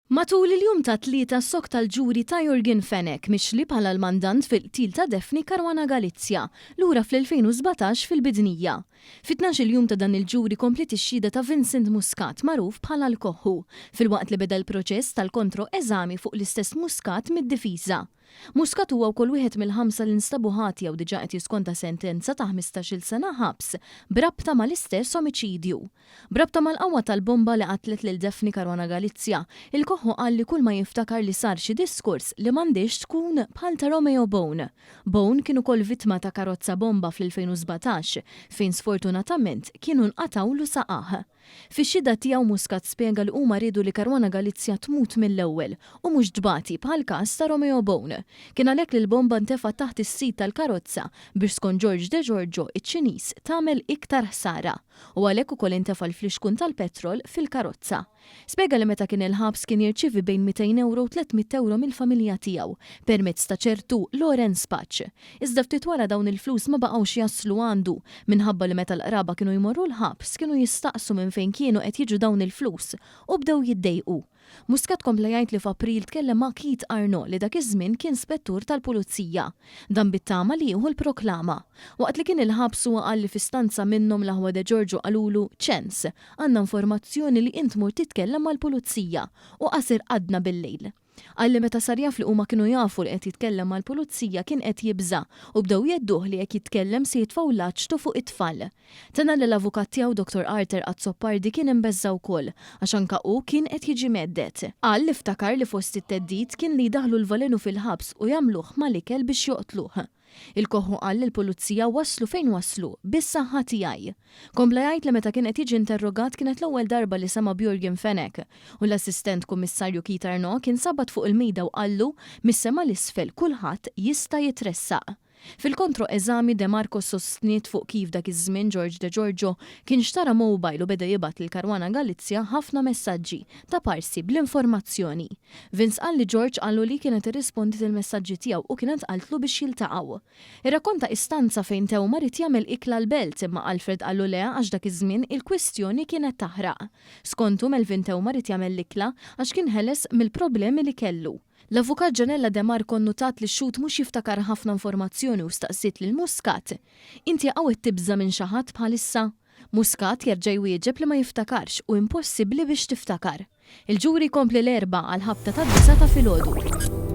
Matul il-jum ta' tlieta s-sok tal-ġuri ta' Jurgen Fenek mixli bħala l-mandant fil-qtil ta' Defni Caruana Galizia lura fl-2017 fil-Bidnija. Fit-12 il-jum ta' dan il-ġuri komplet ix-xhieda ta' Vincent Muscat magħruf bħala l-Koħħu fil-waqt li beda l-proċess tal-kontro eżami fuq l-istess Muscat mid-difiża. Muscat huwa wkoll wieħed mill-5 li nstabu ħati jew diġà qed jiskonta sentenza ta' 15-il sena ħabs brabta mal-istess omiċidju. Brabta mal-qawwa tal-bomba li qatlet lil Defni Caruana Galizia, il-Koħħu qal li kull ma jiftakar li sar xi diskors li m'għandix tkun bħal ta' Romeo Bone. Bone kien ukoll vittma ta' karozza bomba fl-2017 fejn sfortunatament kienu nqatawlu saqaħ. Fix-xhieda tiegħu Muscat spjega li huma riedu li Caruana Galizia tmut mill-ewwel u mhux ġbati bħal każ ta' Romeo Bone. Kien għalhekk li l-bomba ntefa' taħt is-sit tal-karozza biex skont George De Giorgio iċ-Ċiniż tagħmel iktar ħsara u għalhekk ukoll intefa' l-fliexkun tal-petrol fil-karozza. Spjega li meta kien il-ħabs kien jirċievi bejn 200 euro u 300 euro mill-familja tiegħu permezz ta' ċertu Lorenz Paċ. Iżda ftit wara dawn il-flus ma baqgħux jaslu għandu minħabba li meta l-qraba kienu jmorru l-ħabs kienu jistaqsu minn fejn kienu qed jiġu dawn il-flus u bdew jiddejqu. Muscat kompla jgħid li f'April tkellem ma' Keith Arnaud li dak iż-żmien kien spettur tal-Pulizija. Dan bit-tama li jieħu l-proklama. Waqt li kien il-ħabs huwa qal li fi stanza minnhom l-aħwa De Giorgio qalulu ċens għandna informazzjoni li int mur titkellem mal-Pulizija u qasir qadna bil-lejl. Għalli meta sar jaf li huma kienu jafu li qed jitkellem mal-Pulizija kien qed jibża u bdew jedduh li jekk jitkellem se jitfgħu l-aċtu fuq it-tfal. Tana li l-avukat tiegħu Dr. Arthur Azzopardi kien imbeżża wkoll għax anke hu kien qed jiġi meddet. Qal li ftakar li fost it-teddid kien li jdaħlu l-valenu fil-ħabs u jagħmluh mal-ikel biex joqtluh. Il-Koħħu qal li l-Pulizija waslu fejn waslu bis-saħħa tiegħi. Kompla jgħid li meta kien qed jiġi interrogat kienet l-ewwel darba li sema Jurgen Fenek u l-assistent kummissarju Keith Arnaud kien sabat fuq il-mejda u qallu mis-sema l-isfel kulħadd jista' jitressaq. Fil-kontro eżami De Marco sostniet fuq kif dak iż-żmien George De Giorgio kien xtara mobile u beda jibgħat lil Caruana Galizia ħafna messaġġi ta' parsi bl-informazzjoni. Vince qal li George qallu li kienet irrispondi il-messaġġi tiegħu u kienet qaltlu biex jiltaqgħu. Irrakkonta istanza fejn tew marit jagħmel ikla l-belt imma Alfred qallu le għax dak iż-żmien il-kwistjoni kienet taħraq. Skontu Melvin tew marit jagħmel l-ikla għax kien ħeles mill-problemi li kellu. L-avukat Ġanella De Marco notat li x-xut mhux jiftakar ħafna informazzjoni u staqsiet lil Muscat. Inti qawwet tibża minn xi ħadd bħalissa? Muscat jerġa' jwieġeb li ma jiftakarx u impossibbli biex tiftakar. Il-ġuri kompli l-erba' għal ħabta tad-9 ta' filgħodu.